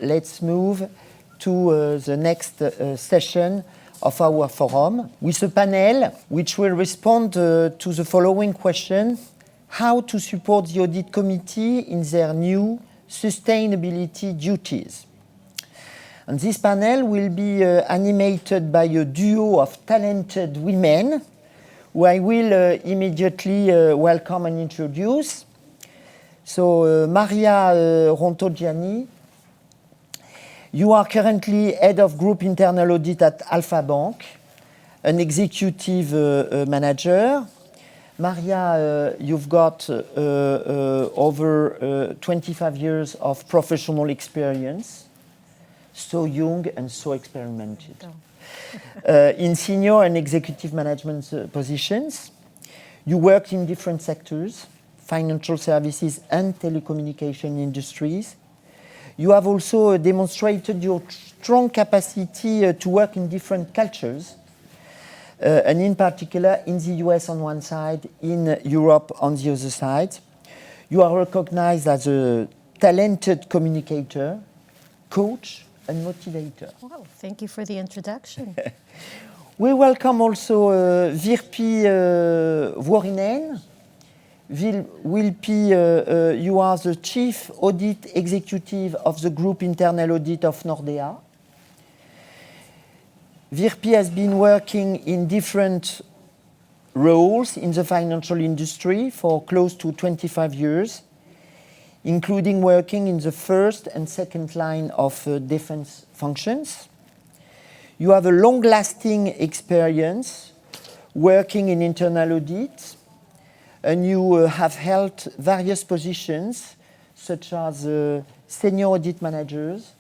let's move to the next session of our forum with a panel which will respond to the following question: how to support the audit committee in their new sustainability duties. And this panel will be animated by a duo of talented women who I will immediately welcome and introduce. So Maria Rontogiani, you are currently Head of Group Internal Audit at Alpha Bank, an executive manager. Maria, you've got over 25 years of professional experience, so young and so experimented, in senior and executive management positions. You worked in different sectors, financial services and telecommunication industries. You have also demonstrated your strong capacity to work in different cultures, and in particular in the US on one side, in Europe on the other side. You are recognized as a talented communicator, coach, and motivator. Wow, thank you for the introduction. We welcome also Virpi Vuorinen. Virpi, you are the Chief Audit Executive of the Group Internal Audit of Nordea. Virpi has been working in different roles in the financial industry for close to 25 years, including working in the first and second line of defense functions. You have a long-lasting experience working in internal audit, and you have held various positions such as senior audit managers,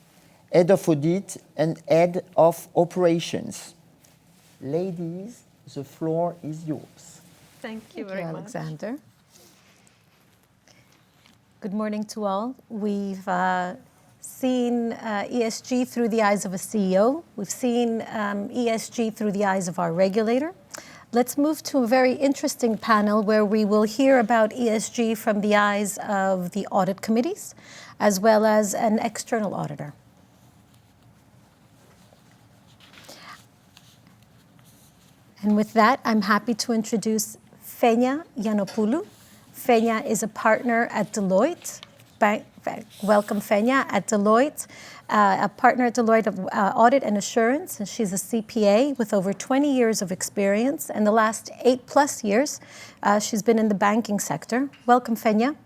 head of audit, and head of operations. Ladies, the floor is yours. Thank you very much, Alexander. Good morning to all. We've seen ESG through the eyes of a CEO. We've seen ESG through the eyes of our regulator. Let's move to a very interesting panel where we will hear about ESG from the eyes of the audit committees, as well as an external auditor. And with that, I'm happy to introduce Fenia Yiannopoulou. Fenia is a partner at Deloitte. Welcome, Fenia, at Deloitte, a partner at Deloitte of Audit and Assurance, and she's a CPA with over 20 years of experience, and the last 8+ years she's been in the banking sector. Welcome, Fenia.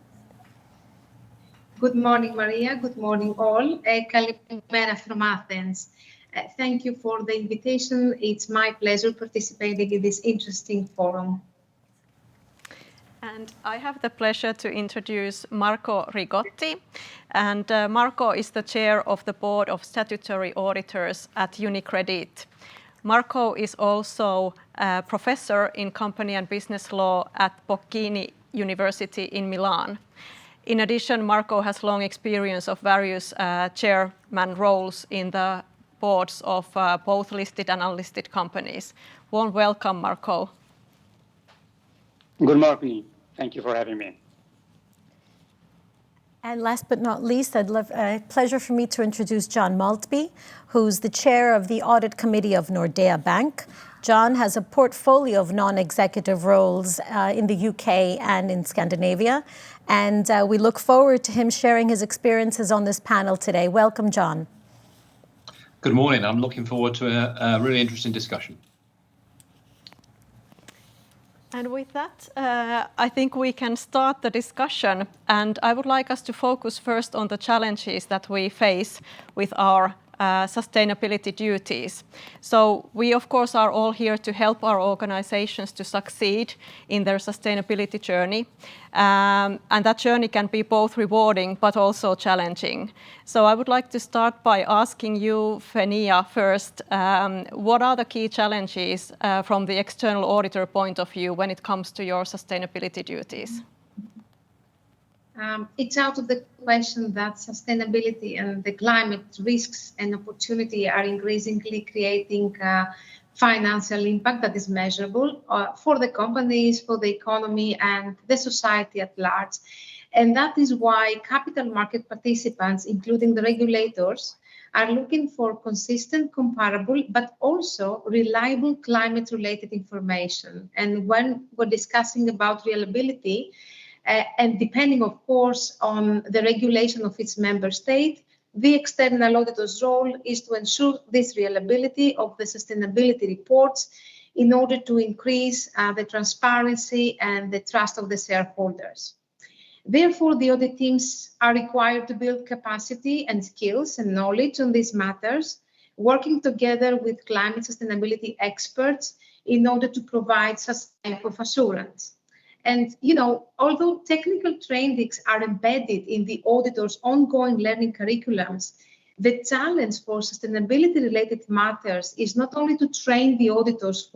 Good morning, Maria. Good morning, all. Kalimera from Athens. Thank you for the invitation. It's my pleasure participating in this interesting forum. And I have the pleasure to introduce Marco Rigotti. And Marco is the chair of the Board of Statutory Auditors at UniCredit. Marco is also a professor in company and business law at Bocconi University in Milan. In addition, Marco has long experience of various chairman roles in the boards of both listed and unlisted companies. Warm welcome, Marco. Good morning. Thank you for having me. And last but not least, a pleasure for me to introduce John Maltby, who's the chair of the Audit Committee of Nordea Bank. John has a portfolio of non-executive roles in the UK and in Scandinavia, and we look forward to him sharing his experiences on this panel today. Welcome, John. Good morning. I'm looking forward to a really interesting discussion. And with that, I think we can start the discussion. And I would like us to focus first on the challenges that we face with our sustainability duties. So we, of course, are all here to help our organizations to succeed in their sustainability journey. And that journey can be both rewarding but also challenging. So I would like to start by asking you, Fenia, first, what are the key challenges from the external auditor point of view when it comes to your sustainability duties? It's out of the question that sustainability and the climate risks and opportunity are increasingly creating financial impact that is measurable for the companies, for the economy, and the society at large. And that is why capital market participants, including the regulators, are looking for consistent, comparable, but also reliable climate-related information. And when we're discussing about reliability, and depending, of course, on the regulation of its member state, the external auditor's role is to ensure this reliability of the sustainability reports in order to increase the transparency and the trust of the shareholders. Therefore, the audit teams are required to build capacity and skills and knowledge on these matters, working together with climate sustainability experts in order to provide such type of assurance. And, although technical trainings are embedded in the auditor's ongoing learning curriculums, the challenge for sustainability-related matters is not only to train the auditors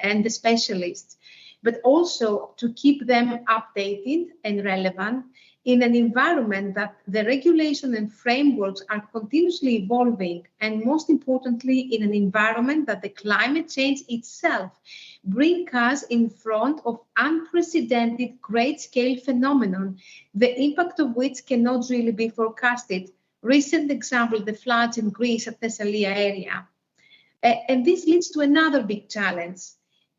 and the specialists, but also to keep them updated and relevant in an environment that the regulation and frameworks are continuously evolving, and most importantly, in an environment that the climate change itself brings us in front of unprecedented great-scale phenomenon, the impact of which cannot really be forecasted. Recent example, the floods in Greece at Thessalia area. And this leads to another big challenge.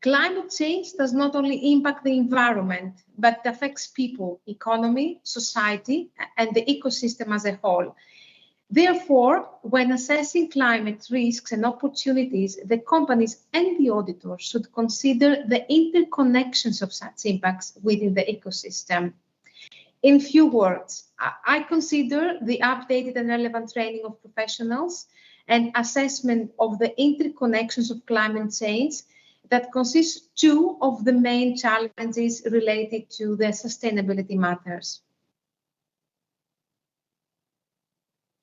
Climate change does not only impact the environment, but affects people, economy, society, and the ecosystem as a whole. Therefore, when assessing climate risks and opportunities, the companies and the auditors should consider the interconnections of such impacts within the ecosystem. In few words, I consider the updated and relevant training of professionals and assessment of the interconnections of climate change that consists two of the main challenges related to the sustainability matters.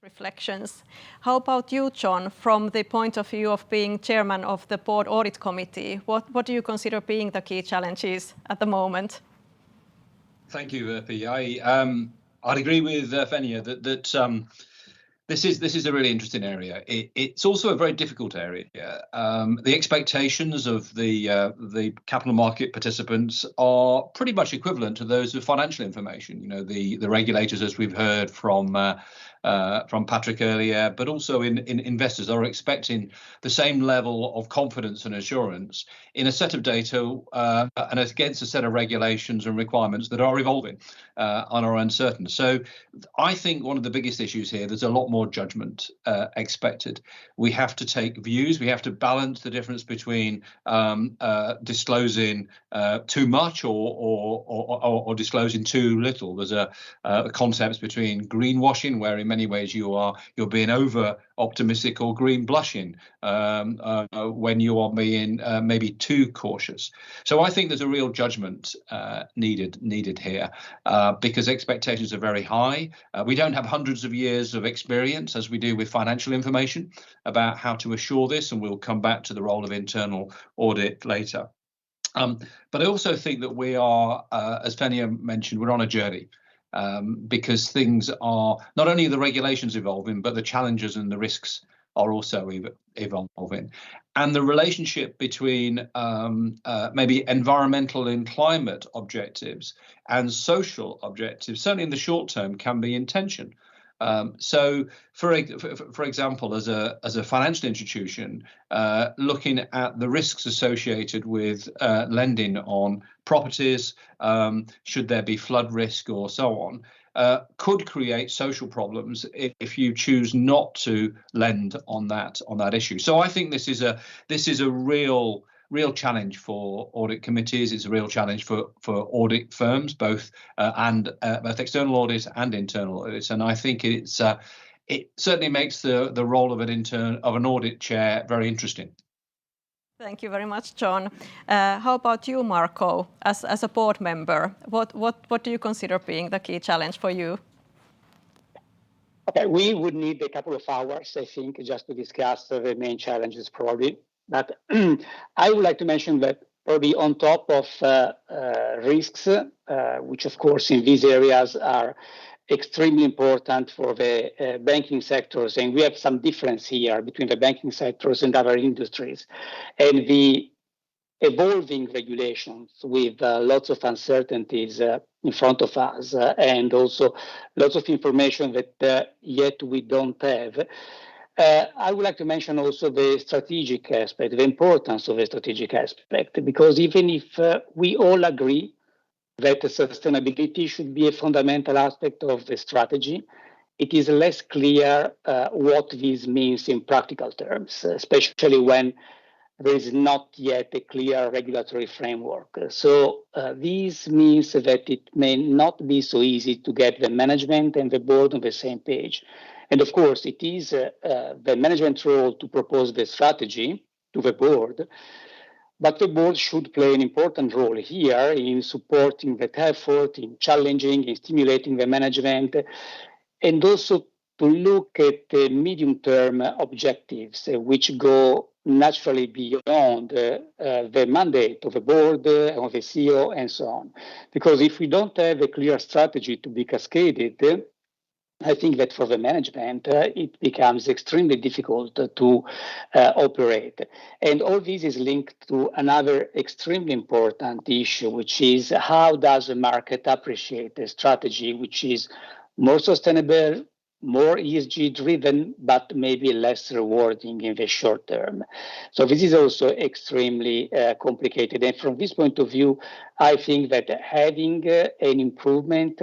Reflections. How about you, John, from the point of view of being chairman of the board audit committee? What do you consider being the key challenges at the moment? Thank you, Pia. I'd agree with Fenia that this is a really interesting area. It's also a very difficult area. The expectations of the capital market participants are pretty much equivalent to those of financial information. The regulators, as we've heard from Patrick earlier, but also in investors are expecting the same level of confidence and assurance in a set of data and against a set of regulations and requirements that are evolving and are uncertain. So I think one of the biggest issues here, there's a lot more judgment expected. We have to take views. We have to balance the difference between disclosing too much or disclosing too little. There's a concept between greenwashing, where in many ways you're being over optimistic, or green blushing when you are being maybe too cautious. So I think there's a real judgment needed here because expectations are very high. We don't have hundreds of years of experience as we do with financial information about how to assure this, and we'll come back to the role of internal audit later. But I also think that we are, as Fenia mentioned, we're on a journey. Because things are not only the regulations evolving, but the challenges and the risks are also evolving. And the relationship between maybe environmental and climate objectives and social objectives, certainly in the short term, can be in tension. So, for example, as a financial institution, looking at the risks associated with lending on properties, should there be flood risk or so on, could create social problems if you choose not to lend on that issue. So I think this is a real challenge for audit committees. It's a real challenge for audit firms, both external audits and internal audits. And I think it certainly makes the role of an audit chair very interesting. Thank you very much, John. How about you, Marco, as a board member? What do you consider being the key challenge for you? Okay, we would need a couple of hours, I think, just to discuss the main challenges probably. But I would like to mention that probably on top of risks, which of course in these areas are extremely important for the banking sectors, and we have some difference here between the banking sectors and other industries. And the evolving regulations with lots of uncertainties in front of us and also lots of information that yet we don't have. I would like to mention also the strategic aspect, the importance of the strategic aspect, because even if we all agree that sustainability should be a fundamental aspect of the strategy, it is less clear what this means in practical terms, especially when there is not yet a clear regulatory framework. So this means that it may not be so easy to get the management and the board on the same page. And of course, it is the management role to propose the strategy to the board, but the board should play an important role here in supporting that effort, in challenging, in stimulating the management, and also to look at the medium-term objectives, which go naturally beyond the mandate of the board, of the CEO, and so on. Because if we don't have a clear strategy to be cascaded, I think that for the management, it becomes extremely difficult to operate. And all this is linked to another extremely important issue, which is how does the market appreciate a strategy which is more sustainable, more ESG driven, but maybe less rewarding in the short term. So this is also extremely complicated. And from this point of view, I think that having an improvement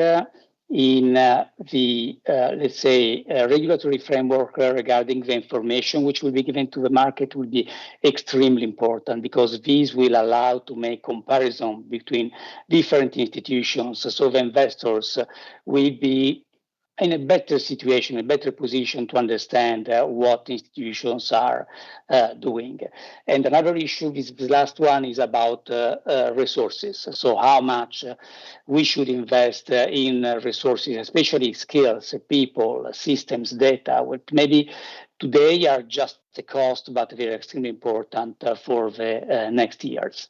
in the, let's say, regulatory framework regarding the information which will be given to the market will be extremely important, because these will allow to make comparison between different institutions. So the investors will be in a better situation, a better position to understand what institutions are doing. And another issue, this last one, is about resources. So how much we should invest in resources, especially skills, people, systems, data, which maybe today are just a cost, but they're extremely important for the next years.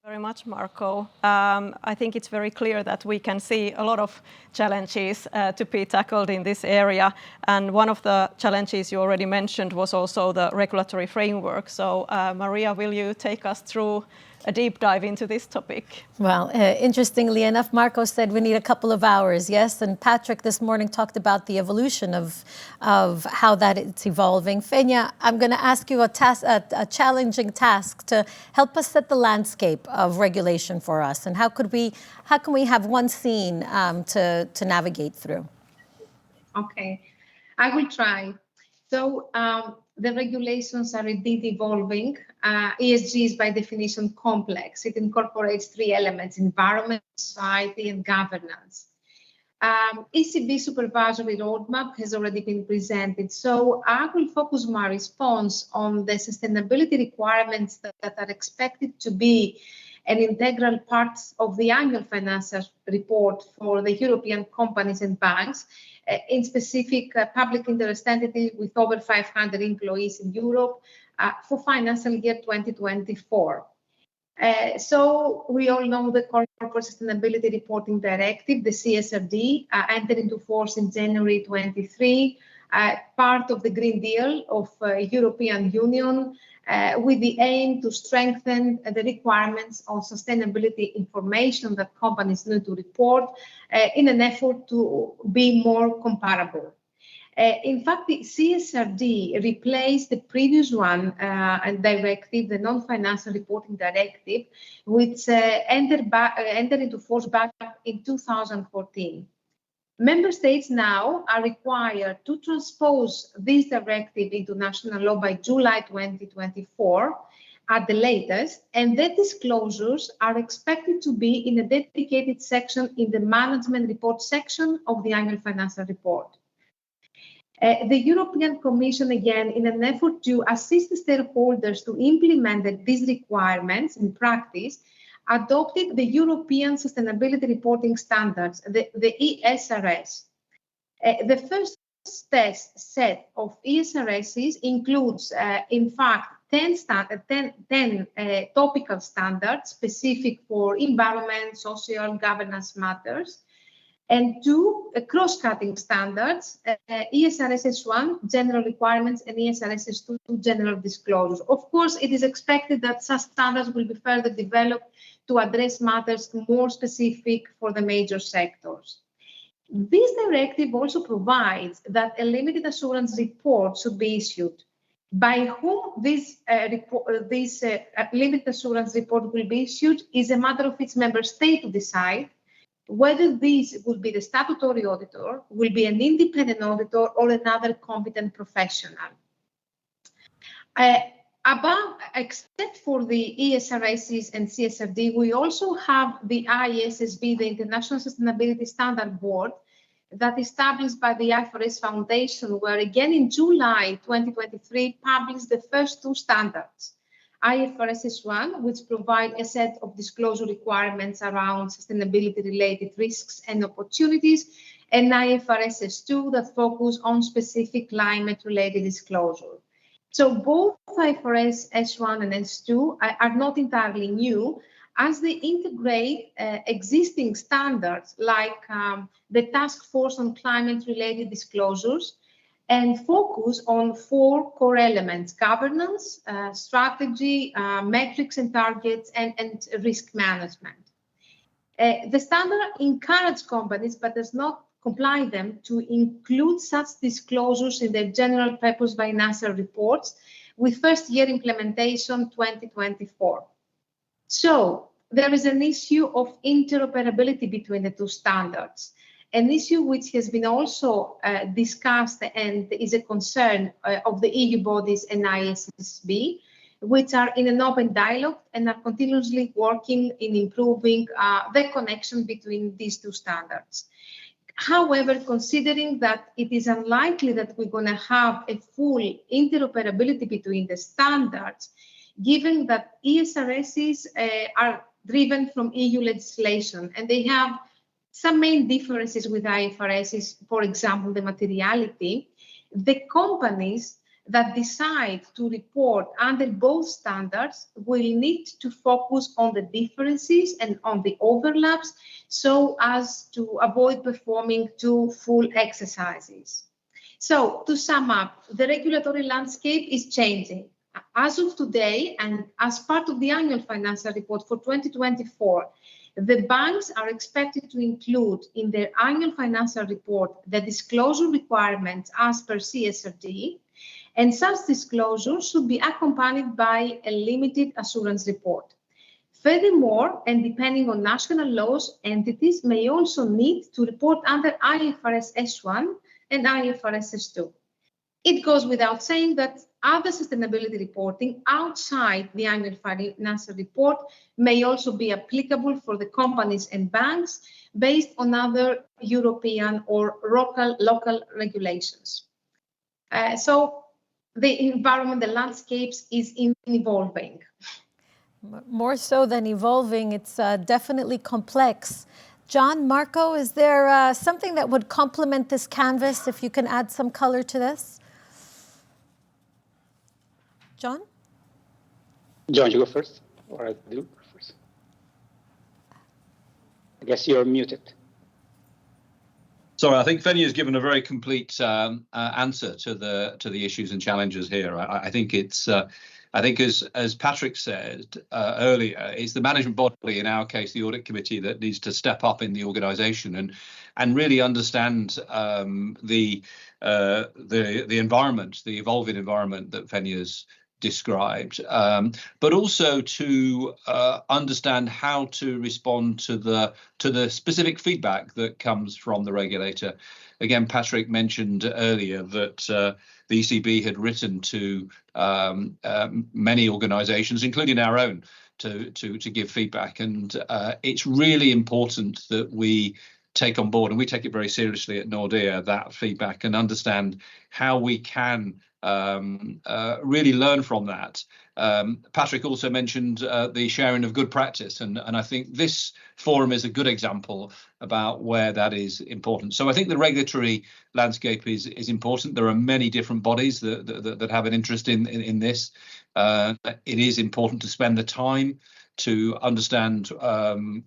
Very much, Marco. I think it's very clear that we can see a lot of challenges to be tackled in this area. And one of the challenges you already mentioned was also the regulatory framework. So Maria, will you take us through a deep dive into this topic? Well, interestingly enough, Marco said we need a couple of hours, yes? And Patrick this morning talked about the evolution of how that it's evolving. Fenia, I'm going to ask you a challenging task to help us set the landscape of regulation for us. And how can we have one scene to navigate through? Okay, I will try. So the regulations are indeed evolving. ESG is by definition complex. It incorporates three elements: environment, society, and governance. ECB supervisory roadmap has already been presented. So I will focus my response on the sustainability requirements that are expected to be an integral part of the annual financial report for the European companies and banks, in specific public interest entities with over 500 employees in Europe for financial year 2024. So we all know the Corporate Sustainability Reporting Directive, the CSRD, entered into force in January 23, part of the Green Deal of European Union, with the aim to strengthen the requirements on sustainability information that companies need to report in an effort to be more comparable. In fact, the CSRD replaced the previous one, and directive, the Non-Financial Reporting Directive, which entered into force back in 2014. Member states now are required to transpose this directive into national law by July 2024 at the latest, and the disclosures are expected to be in a dedicated section in the management report section of the annual financial report. The European Commission, again, in an effort to assist the stakeholders to implement these requirements in practice, adopted the European Sustainability Reporting Standards, the ESRS. The first set of ESRSs includes, in fact, 10 topical standards specific for environment, social, governance matters. And two, cross-cutting standards, ESRS S1, general requirements, and ESRS S2, general disclosures. Of course, it is expected that such standards will be further developed to address matters more specific for the major sectors. This directive also provides that a limited assurance report should be issued. By whom this limited assurance report will be issued is a matter of each member state to decide, whether this will be the statutory auditor, will be an independent auditor, or another competent professional. Except for the ESRSs and CSRD, we also have the ISSB, the International Sustainability Standard Board, that established by the IFRS Foundation, where again in July 2023 published the first two standards. IFRS S1, which provide a set of disclosure requirements around sustainability-related risks and opportunities, and IFRS S2 that focus on specific climate-related disclosure. So both IFRS S1 and S2 are not entirely new, as they integrate existing standards like the Task Force on Climate-Related Disclosures, and focus on four core elements: governance, strategy, metrics and targets, and risk management. The standard encourages companies, but does not comply them, to include such disclosures in their general purpose financial reports, with first year implementation 2024. So there is an issue of interoperability between the two standards, an issue which has been also discussed and is a concern of the EU bodies and ISSB, which are in an open dialogue and are continuously working in improving the connection between these two standards. However, considering that it is unlikely that we're going to have a full interoperability between the standards, given that ESRSs are driven from EU legislation and they have some main differences with IFRSs, for example, the materiality, the companies that decide to report under both standards will need to focus on the differences and on the overlaps so as to avoid performing two full exercises. So to sum up, the regulatory landscape is changing. As of today, and as part of the annual financial report for 2024, the banks are expected to include in their annual financial report the disclosure requirements as per CSRD, and such disclosure should be accompanied by a limited assurance report. Furthermore, and depending on national laws, entities may also need to report under IFRS S1 and IFRS S2. It goes without saying that other sustainability reporting outside the annual financial report may also be applicable for the companies and banks based on other European or local regulations. So the environment, the landscapes is evolving. More so than evolving, it's definitely complex. John, Marco, is there something that would complement this canvas, if you can add some color to this? John? John, you go first, or I do first? I guess you're muted. Sorry, I think Fenia has given a very complete answer to the issues and challenges here. I think it's I think as Patrick said earlier, it's the management body, in our case the audit committee, that needs to step up in the organisation and really understand the environment, the evolving environment that Fenia's described, but also to understand how to respond to the specific feedback that comes from the regulator. Again, Patrick mentioned earlier that the ECB had written to many organisations, including our own, to give feedback, and it's really important that we take on board, and we take it very seriously at Nordea, that feedback, and understand how we can really learn from that. Patrick also mentioned the sharing of good practice, and I think this forum is a good example about where that is important. So I think the regulatory landscape is important. There are many different bodies that have an interest in this. It is important to spend the time to understand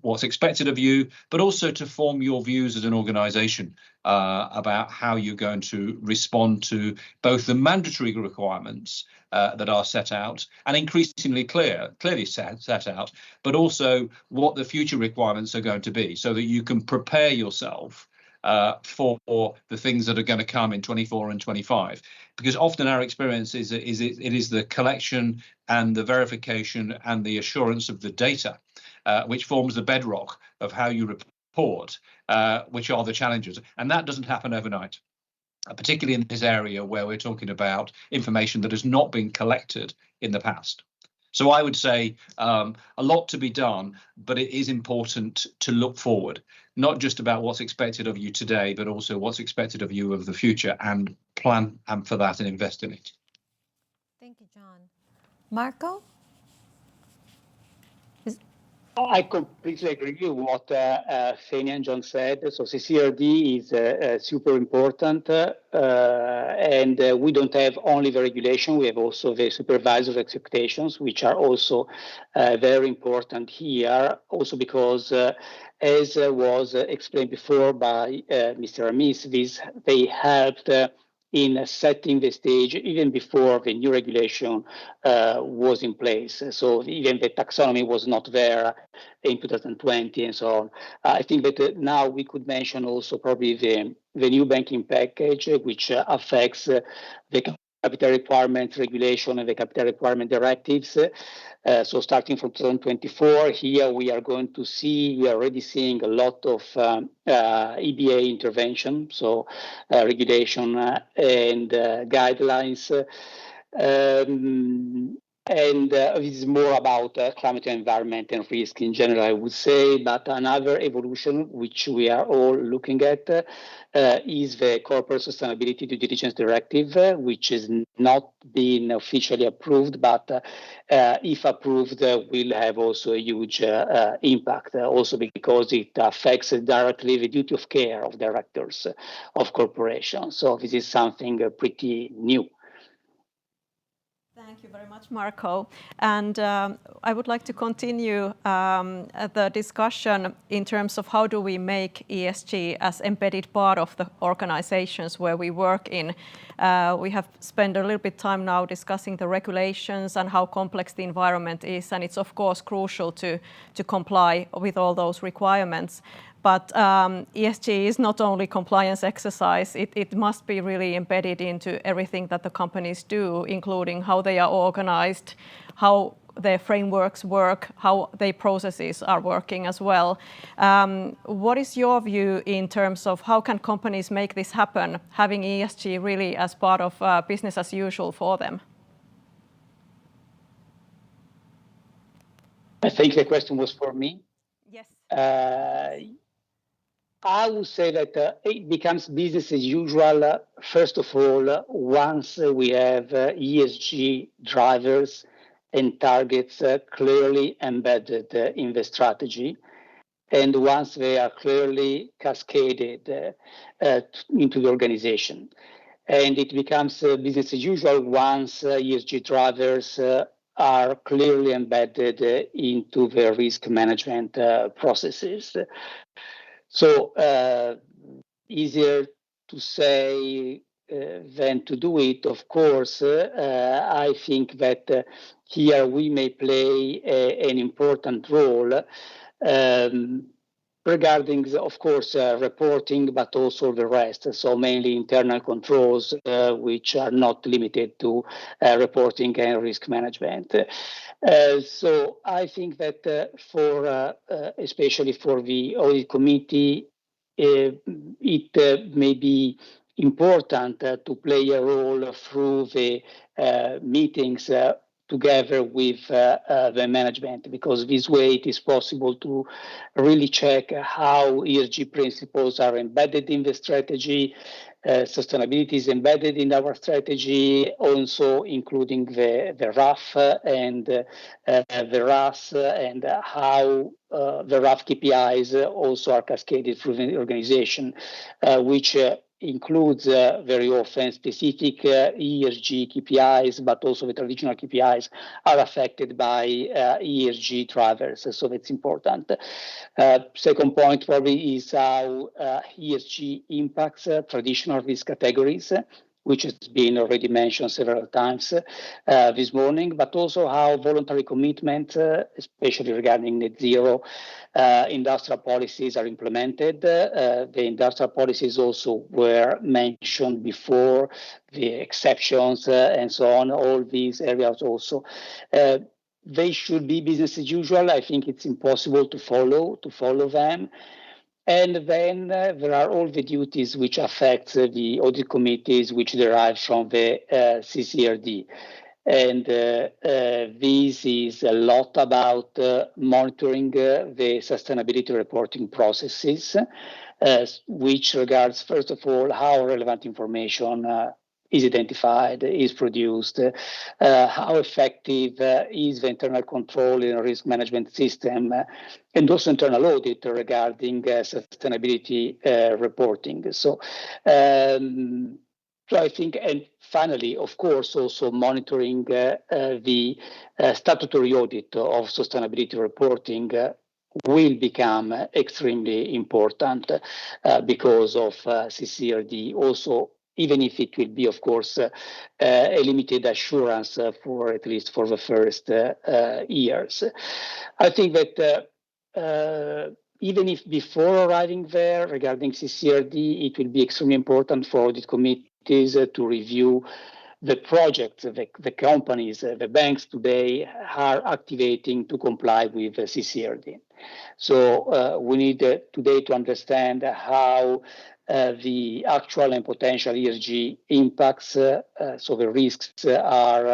what's expected of you, but also to form your views as an organization about how you're going to respond to both the mandatory requirements that are set out and increasingly clearly set out, but also what the future requirements are going to be, so that you can prepare yourself for the things that are going to come in 24 and 25. Because often our experience is it is the collection and the verification and the assurance of the data which forms the bedrock of how you report, which are the challenges. And that doesn't happen overnight, particularly in this area where we're talking about information that has not been collected in the past. So I would say a lot to be done, but it is important to look forward, not just about what's expected of you today, but also what's expected of you of the future, and plan for that and invest in it. Thank you, John. Marco? I completely agree with what Fenia and John said. So CCRD is super important, and we don't have only the regulation, we have also the supervisory expectations, which are also very important here, also because as was explained before by Mr. Amis, they helped in setting the stage even before the new regulation was in place. So even the taxonomy was not there in 2020 and so on. I think that now we could mention also probably the new banking package, which affects the capital requirement regulation and the capital requirement directives. So starting from 2024, here we are already seeing a lot of EBA intervention, so regulation and guidelines. And this is more about climate and environment and risk in general, I would say. But another evolution which we are all looking at is the Corporate Sustainability Due Diligence Directive, which has not been officially approved, but if approved, will have also a huge impact, also because it affects directly the duty of care of directors of corporations. So this is something pretty new. Thank you very much, Marco. And I would like to continue the discussion in terms of how do we make ESG as embedded part of the organizations where we work in. We have spent a little bit time now discussing the regulations and how complex the environment is, and it's of course crucial to comply with all those requirements. But ESG is not only compliance exercise, it must be really embedded into everything that the companies do, including how they are organized, how their frameworks work, how their processes are working as well. What is your view in terms of how can companies make this happen, having ESG really as part of business as usual for them? I think the question was for me. Yes. I would say that it becomes business as usual, first of all, once we have ESG drivers and targets clearly embedded in the strategy, and once they are clearly cascaded into the organization. And it becomes business as usual once ESG drivers are clearly embedded into the risk management processes. So easier to say than to do it, of course. I think that here we may play an important role regarding, of course, reporting, but also the rest. So mainly internal controls, which are not limited to reporting and risk management. So I think that especially for the audit committee, it may be important to play a role through the meetings together with the management, because this way it is possible to really check how ESG principles are embedded in the strategy, sustainability is embedded in our strategy, also including the RAF and the RAS, and how the RAF KPIs also are cascaded through the organization, which includes very often specific ESG KPIs, but also the traditional KPIs are affected by ESG drivers. So that's important. Second point probably is how ESG impacts traditional risk categories, which has been already mentioned several times this morning, but also how voluntary commitment, especially regarding net zero, industrial policies are implemented. The industrial policies also were mentioned before, the exceptions and so on, all these areas also. They should be business as usual. I think it's impossible to follow them. And then there are all the duties which affect the audit committees, which derive from the CCRD. And this is a lot about monitoring the sustainability reporting processes, which regards, first of all, how relevant information is identified, is produced, how effective is the internal control in a risk management system, and also internal audit regarding sustainability reporting. So I think, and finally, of course, also monitoring the statutory audit of sustainability reporting will become extremely important because of CCRD also, even if it will be, of course, a limited assurance for at least for the first years. I think that even if before arriving there regarding CCRD, it will be extremely important for audit committees to review the projects, the companies, the banks today are activating to comply with CCRD. So we need today to understand how the actual and potential ESG impacts, so the risks are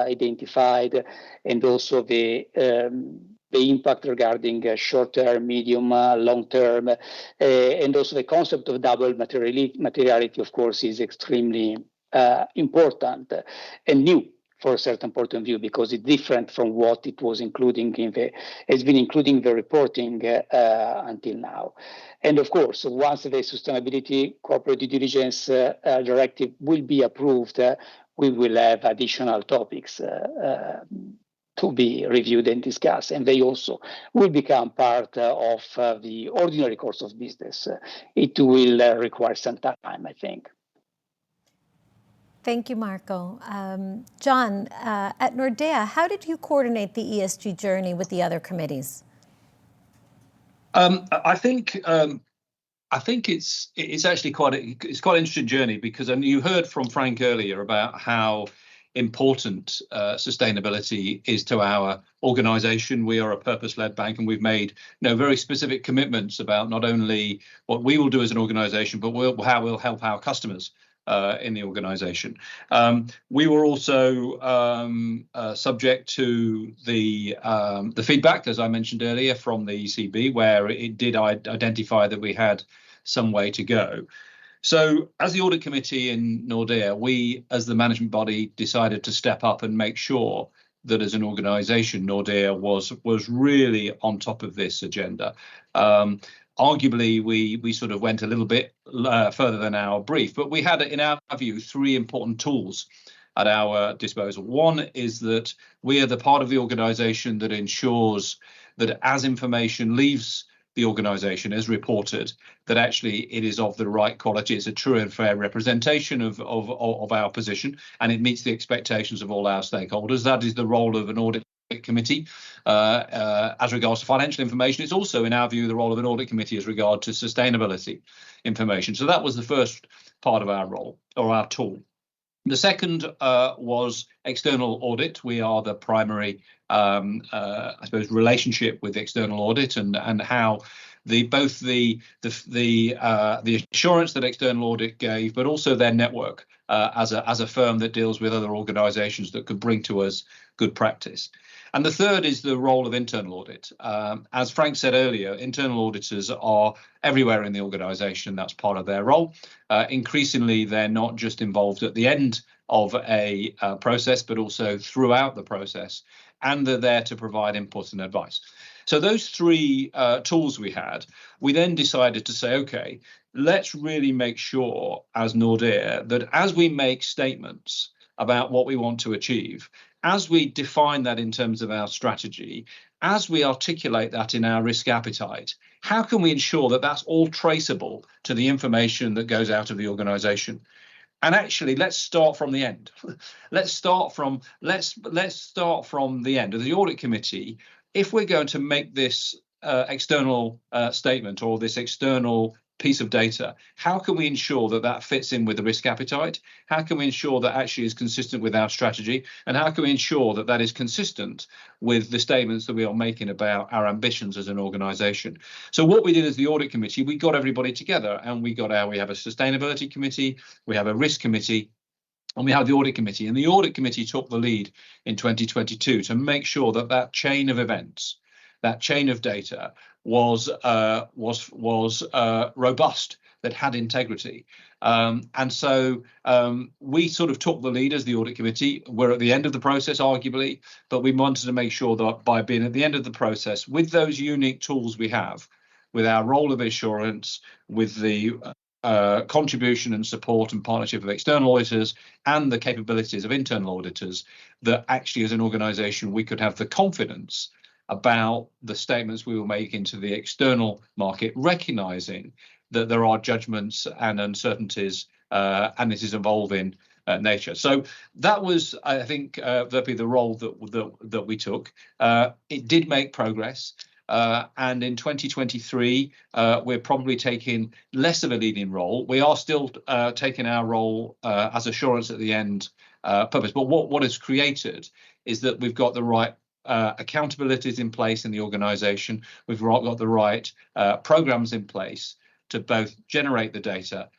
identified, and also the impact regarding short-term, medium, long-term, and also the concept of double materiality, of course, is extremely important and new for a certain point of view, because it's different from what it was including it's been including the reporting until now. And of course, once the sustainability corporate due diligence directive will be approved, we will have additional topics to be reviewed and discussed, and they also will become part of the ordinary course of business. It will require some time, I think. Thank you, Marco. John, at Nordea, how did you coordinate the ESG journey with the other committees? I think it's actually quite an interesting journey, because you heard from Frank earlier about how important sustainability is to our organization. We are a purpose-led bank, and we've made very specific commitments about not only what we will do as an organization, but how we'll help our customers in the organization. We were also subject to the feedback, as I mentioned earlier, from the ECB, where it did identify that we had some way to go. So as the audit committee in Nordea, we, as the management body, decided to step up and make sure that as an organization, Nordea was really on top of this agenda. Arguably, we sort of went a little bit further than our brief, but we had, in our view, three important tools at our disposal. One is that we are the part of the organization that ensures that as information leaves the organization as reported, that actually it is of the right quality. It's a true and fair representation of our position, and it meets the expectations of all our stakeholders. That is the role of an audit committee as regards to financial information. It's also, in our view, the role of an audit committee as regard to sustainability information. So that was the first part of our role, or our tool. The second was external audit. We are the primary, I suppose, relationship with external audit, and how both the assurance that external audit gave, but also their network as a firm that deals with other organisations that could bring to us good practice. And the third is the role of internal audit. As Frank said earlier, internal auditors are everywhere in the organisation. That's part of their role. Increasingly, they're not just involved at the end of a process, but also throughout the process, and they're there to provide input and advice. So those three tools we then decided to say, okay, let's really make sure as Nordea that as we make statements about what we want to achieve, as we define that in terms of our strategy, as we articulate that in our risk appetite, how can we ensure that that's all traceable to the information that goes out of the organization? And actually, let's start from the end. let's start from the end. As the audit committee, if we're going to make this external statement or this external piece of data, how can we ensure that that fits in with the risk appetite? How can we ensure that actually is consistent with our strategy? And how can we ensure that that is consistent with the statements that we are making about our ambitions as an organization? So what we did as the audit committee, we got everybody together, and we have a sustainability committee, we have a risk committee, and we have the audit committee. And the audit committee took the lead in 2022 to make sure that that chain of events, that chain of data was robust, that had integrity. And so we sort of took the lead as the audit committee. We're at the end of the process, arguably, but we wanted to make sure that by being at the end of the process, with those unique tools we have, with our role of assurance, with the contribution and support and partnership of external auditors and the capabilities of internal auditors, that actually as an organisation we could have the confidence about the statements we will make into the external market, recognising that there are judgments and uncertainties and this is evolving nature. So that was, I think, Verpi, the role that we took. It did make progress. And in 2023, we're probably taking less of a leading role. We are still taking our role as assurance at the end purpose. But what is created is that we've got the right accountabilities in place in the organisation. We've got the right programs in place to both generate the data,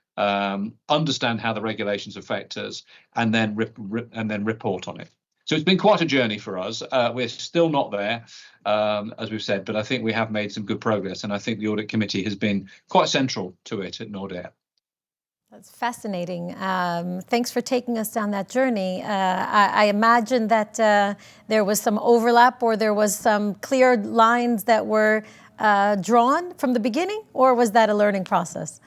understand how the regulations affect us, and then report on it. So it's been quite a journey for us. We're still not there, as we've said, but I think we have made some good progress, and I think the audit committee has been quite central to it at Nordea. That's fascinating. Thanks for taking us down that journey. I imagine that there was some overlap, or there was some clear lines that were drawn from the beginning, or was that a learning process?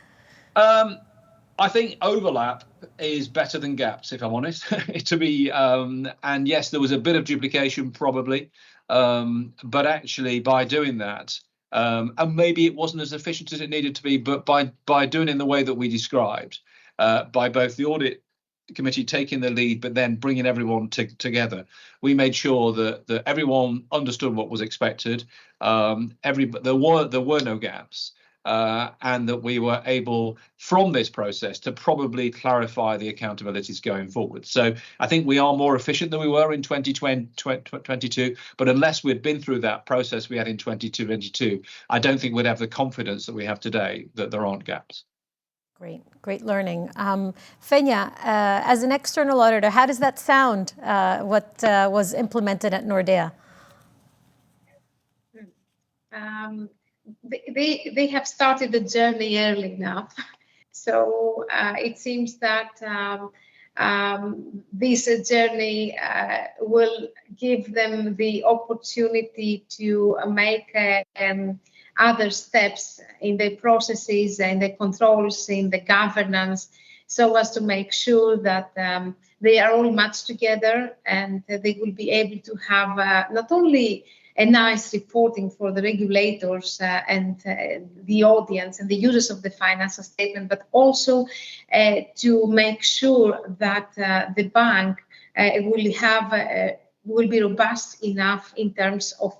I think overlap is better than gaps, if I'm honest. And yes, there was a bit of duplication probably, but actually by doing that, and maybe it wasn't as efficient as it needed to be, but by doing it in the way that we described, by both the audit committee taking the lead, but then bringing everyone together, we made sure that everyone understood what was expected. There were no gaps. And that we were able, from this process, to probably clarify the accountabilities going forward. So I think we are more efficient than we were in 2022, but unless we'd been through that process we had in 2022, I don't think we'd have the confidence that we have today that there aren't gaps. Great learning. Fenya, as an external auditor, how does that sound, what was implemented at Nordea? They have started the journey early enough. So it seems that this journey will give them the opportunity to make other steps in the processes and the controls in the governance, so as to make sure that they are all matched together, and they will be able to have not only a nice reporting for the regulators and the audience and the users of the financial statement, but also to make sure that the bank will be robust enough in terms of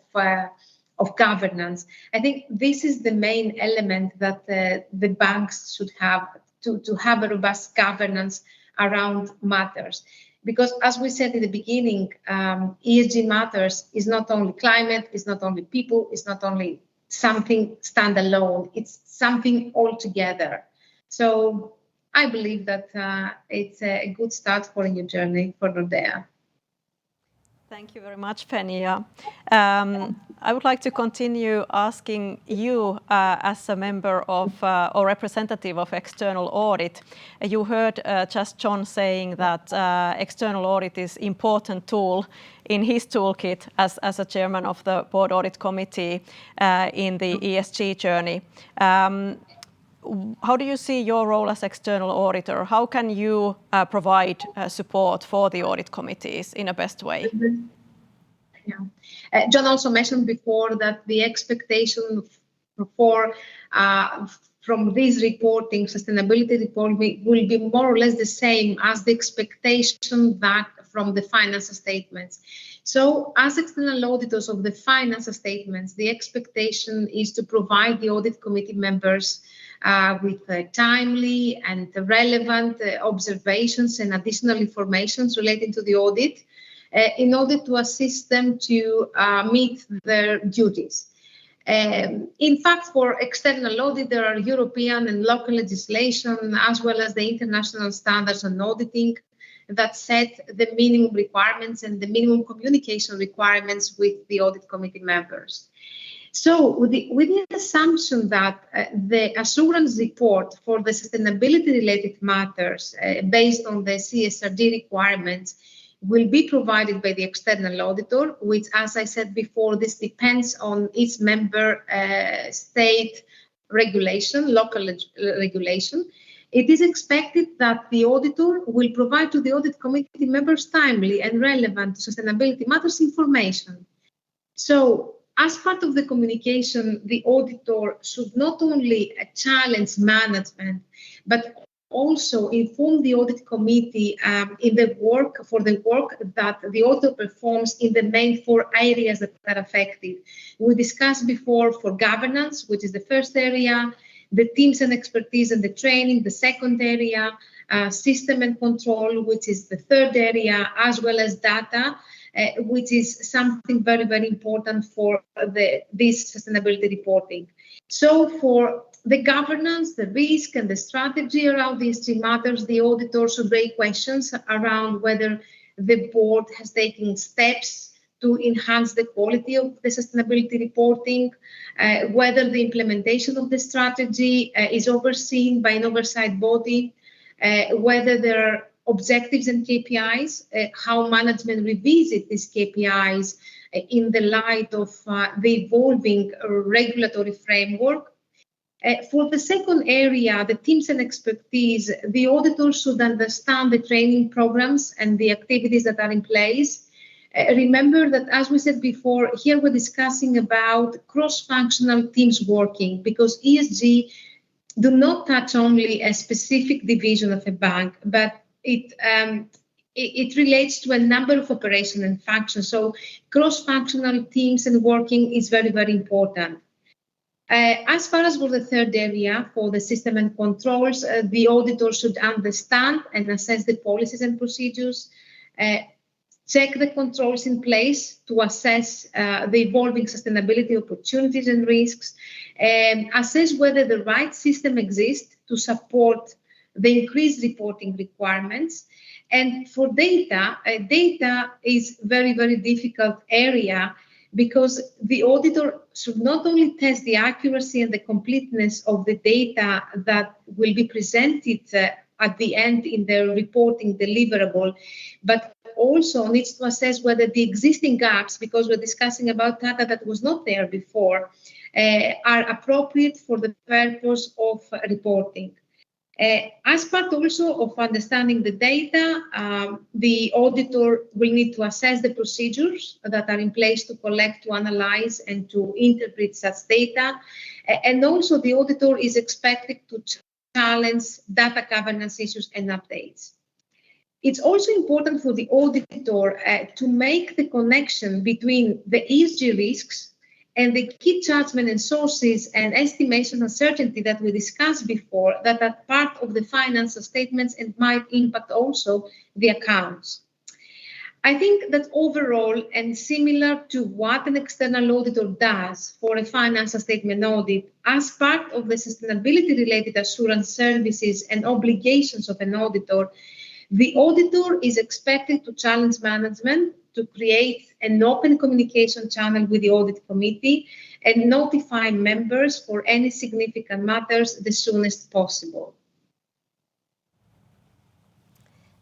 governance. I think this is the main element that the banks should have to have a robust governance around matters. Because as we said in the beginning, ESG matters is not only climate, it's not only people, it's not only something standalone, it's something altogether. So I believe that it's a good start for a new journey for Nordea. Thank you very much, Fenya. I would like to continue asking you, as a member of or representative of external audit. You heard just John saying that external audit is an important tool in his toolkit as a chairman of the board audit committee in the ESG journey. how do you see your role as external auditor? How can you provide support for the audit committees in a best way? Yeah. John also mentioned before that the expectation for from this reporting, sustainability reporting, will be more or less the same as the expectation that from the financial statements. So as external auditors of the financial statements, the expectation is to provide the audit committee members with timely and relevant observations and additional information relating to the audit in order to assist them to meet their duties. In fact, for external audit, there are European and local legislation, as well as the international standards on auditing that set the minimum requirements and the minimum communication requirements with the audit committee members. So with the assumption that the assurance report for the sustainability-related matters based on the CSRD requirements will be provided by the external auditor, which, as I said before, this depends on each member state regulation, local regulation. It is expected that the auditor will provide to the audit committee members timely and relevant sustainability matters information. So, as part of the communication, the auditor should not only challenge management, but also inform the audit committee in the work that the auditor performs in the main 4 areas that are affected. We discussed before for governance, which is the first area, the teams and expertise and the training, the second area, system and control, which is the third area, as well as data, which is something very, very important for this sustainability reporting. So for the governance, the risk, and the strategy around these 3 matters, the auditor should raise questions around whether the board has taken steps to enhance the quality of the sustainability reporting, whether the implementation of the strategy is overseen by an oversight body, whether there are objectives and KPIs, how management revisit these KPIs in the light of the evolving regulatory framework. For the second area, the teams and expertise, the auditor should understand the training programs and the activities that are in place. Remember that, as we said before, here we're discussing about cross-functional teams working, because ESG do not touch only a specific division of a bank, but it relates to a number of operations and functions. So cross-functional teams and working is very, very important. As far as for the third area, for the system and controls, the auditor should understand and assess the policies and procedures, check the controls in place to assess the evolving sustainability opportunities and risks, assess whether the right system exists to support the increased reporting requirements. And for data, data is very, very difficult area, because the auditor should not only test the accuracy and the completeness of the data that will be presented at the end in the reporting deliverable, but also needs to assess whether the existing gaps, because we're discussing about data that was not there before, are appropriate for the purpose of reporting. As part also of understanding the data, the auditor will need to assess the procedures that are in place to collect, to analyze, and to interpret such data. And also the auditor is expected to challenge data governance issues and updates. It's also important for the auditor to make the connection between the ESG risks and the key judgment and sources and estimation uncertainty that we discussed before, that are part of the financial statements and might impact also the accounts. I think that overall, and similar to what an external auditor does for a financial statement audit, as part of the sustainability-related assurance services and obligations of an auditor, the auditor is expected to challenge management to create an open communication channel with the audit committee and notify members for any significant matters the soonest possible.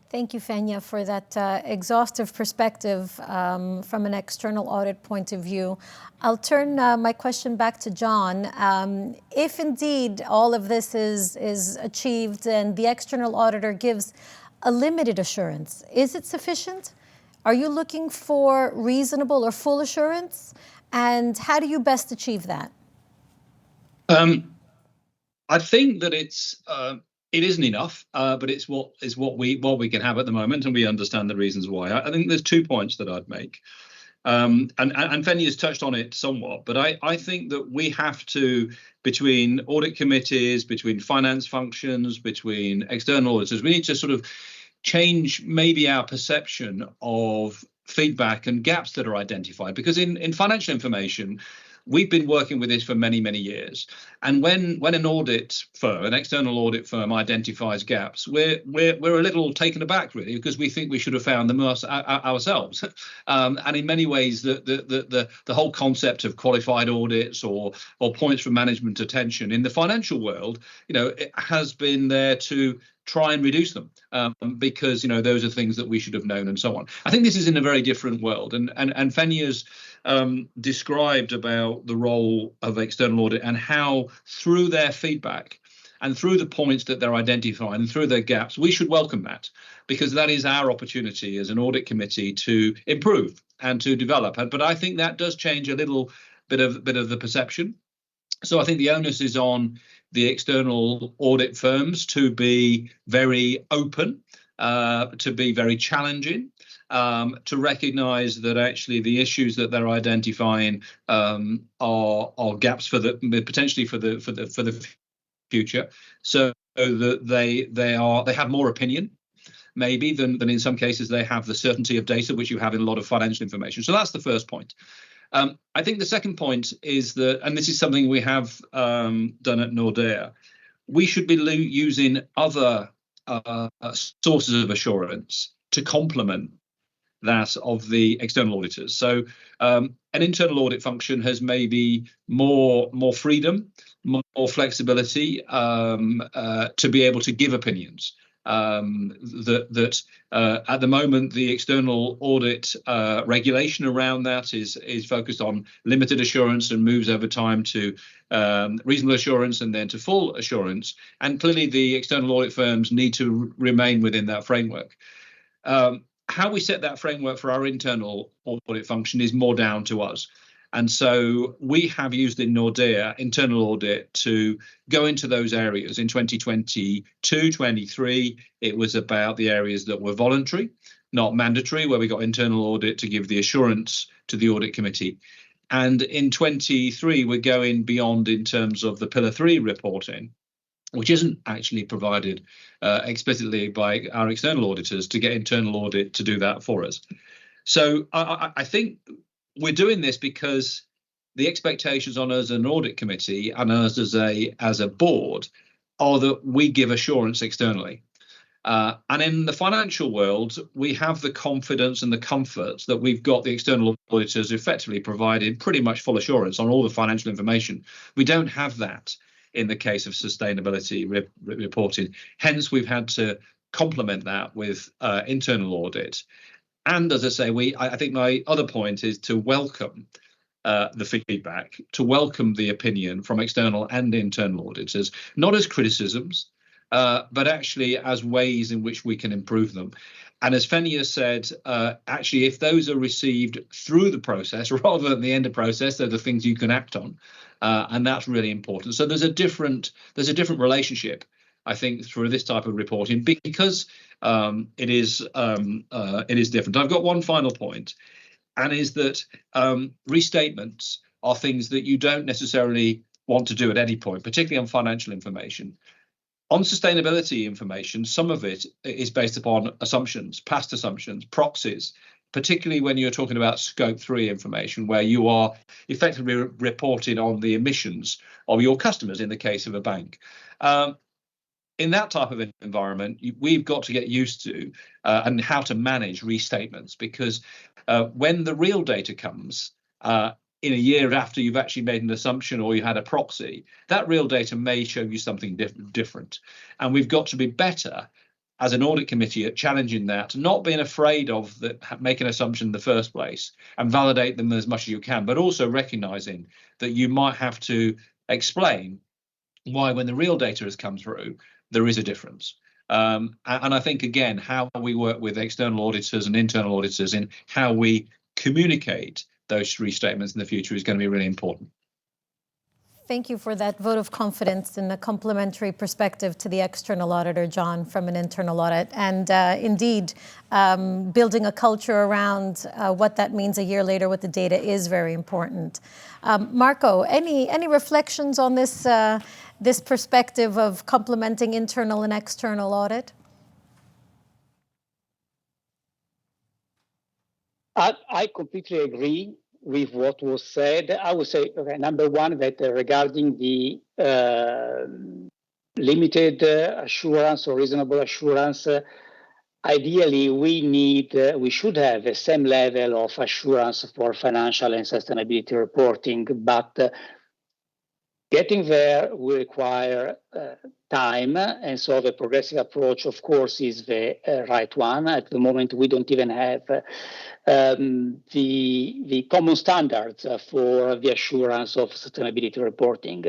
Thank you, Fenya, for that exhaustive perspective from an external audit point of view. I'll turn my question back to John. If indeed all of this is achieved and the external auditor gives a limited assurance, is it sufficient? Are you looking for reasonable or full assurance? And how do you best achieve that? I think that it isn't enough, but it's what we can have at the moment, and we understand the reasons why. I think there's 2 points that I'd make, and Fenya's touched on it somewhat, but I think that we have to, between audit committees, between finance functions, between external auditors, we need to sort of change maybe our perception of feedback and gaps that are identified, because in financial information, we've been working with this for many, many years. And when an audit firm, an external audit firm, identifies gaps, we're a little taken aback, really, because we think we should have found them ourselves. And in many ways, the whole concept of qualified audits or points for management attention in the financial world, it has been there to try and reduce them, because those are things that we should have known, and so on. I think this is in a very different world, and Fenya's described about the role of external audit and how through their feedback and through the points that they're identifying and through their gaps, we should welcome that, because that is our opportunity as an audit committee to improve and to develop. But I think that does change a little bit of the perception. So I think the onus is on the external audit firms to be very open, to be very challenging, to recognise that actually the issues that they're identifying are gaps potentially for the future, so that they have more opinion maybe than in some cases they have the certainty of data, which you have in a lot of financial information. So that's the first point. I think the second point is that, and this is something we have done at Nordea, we should be using other sources of assurance to complement that of the external auditors. So an internal audit function has maybe more freedom, more flexibility to be able to give opinions. That at the moment the external audit regulation around that is focused on limited assurance and moves over time to reasonable assurance and then to full assurance. And clearly the external audit firms need to remain within that framework. How we set that framework for our internal audit function is more down to us. And so we have used in Nordea internal audit to go into those areas. In 2022-23, it was about the areas that were voluntary, not mandatory, where we got internal audit to give the assurance to the audit committee. And in 23, we're going beyond in terms of the Pillar 3 reporting, which isn't actually provided explicitly by our external auditors, to get internal audit to do that for us. So I think we're doing this because the expectations on us as an audit committee and us as a board are that we give assurance externally. And in the financial world, we have the confidence and the comfort that we've got the external auditors effectively provided pretty much full assurance on all the financial information. We don't have that in the case of sustainability reporting. Hence, we've had to complement that with internal audit. And as I say, I think my other point is to welcome the feedback, to welcome the opinion from external and internal auditors, not as criticisms, but actually as ways in which we can improve them. And as Fenya said, actually, if those are received through the process rather than the end of process, they're the things you can act on, and that's really important. So there's a different relationship, I think, through this type of reporting, because it is different. I've got one final point, and is that restatements are things that you don't necessarily want to do at any point, particularly on financial information. On sustainability information, some of it is based upon assumptions, past assumptions, proxies, particularly when you're talking about scope 3 information, where you are effectively reporting on the emissions of your customers in the case of a bank. In that type of environment, we've got to get used to and how to manage restatements, because when the real data comes in a year after you've actually made an assumption or you had a proxy, that real data may show you something different. And we've got to be better as an audit committee at challenging that, not being afraid of making an assumption in the first place and validate them as much as you can, but also recognizing that you might have to explain why, when the real data has come through, there is a difference. And I think, again, how we work with external auditors and internal auditors in how we communicate those restatements in the future is going to be really important. Thank you for that vote of confidence and a complementary perspective to the external auditor, John, from an internal audit. And indeed, building a culture around what that means a year later with the data is very important. Marco, any reflections on this, this perspective of complementing internal and external audit? I completely agree with what was said. I would say, okay, number one, that regarding the limited assurance or reasonable assurance, ideally we should have the same level of assurance for financial and sustainability reporting, but getting there will require time, and so the progressive approach, of course, is the right one. At the moment, we don't even have the common standards for the assurance of sustainability reporting,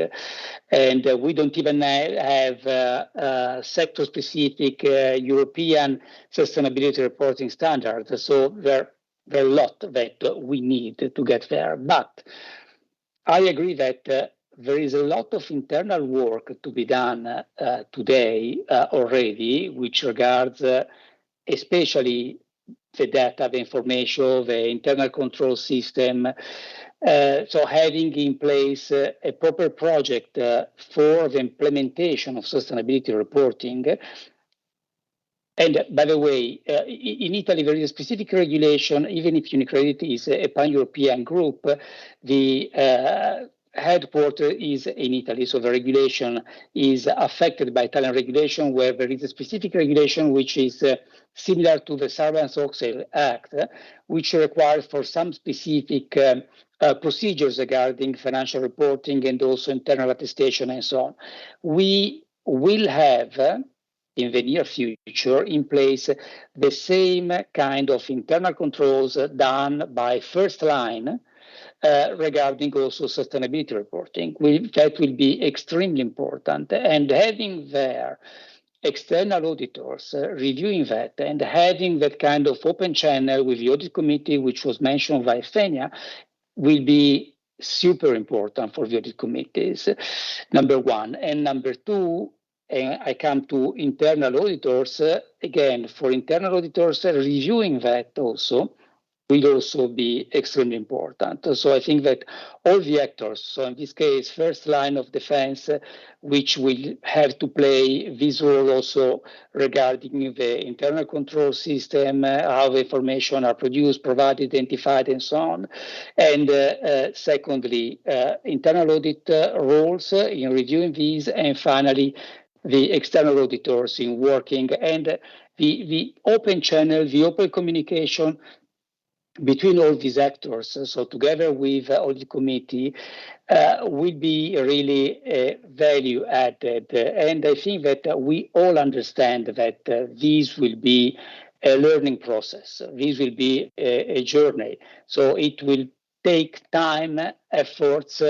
and we don't even have sector-specific European sustainability reporting standards. So there are a lot that we need to get there, but I agree that there is a lot of internal work to be done today already, which regards especially the data, the information, the internal control system. So having in place a proper project for the implementation of sustainability reporting. And by the way, in Italy, there is a specific regulation. Even if UniCredit is a pan-European group, the headquarters is in Italy, so the regulation is affected by Italian regulation, where there is a specific regulation which is similar to the Sarbanes-Oxley Act, which requires for some specific procedures regarding financial reporting and also internal attestation and so on. We will have in the near future in place the same kind of internal controls done by first line regarding also sustainability reporting. That will be extremely important. And having there external auditors reviewing that and having that kind of open channel with the audit committee, which was mentioned by Fenia, will be super important for the audit committees, number one. And number two, I come to internal auditors. Again, for internal auditors, reviewing that also will also be extremely important. So I think that all the actors, so in this case, first line of defense, which will have to play this role also regarding the internal control system, how the information are produced, provided, identified, and so on. And secondly, internal audit roles in reviewing these, and finally, the external auditors in working, and the open channel, the open communication between all these actors, so together with all the committee, will be really value added. And I think that we all understand that this will be a learning process. This will be a journey. So it will take time, efforts,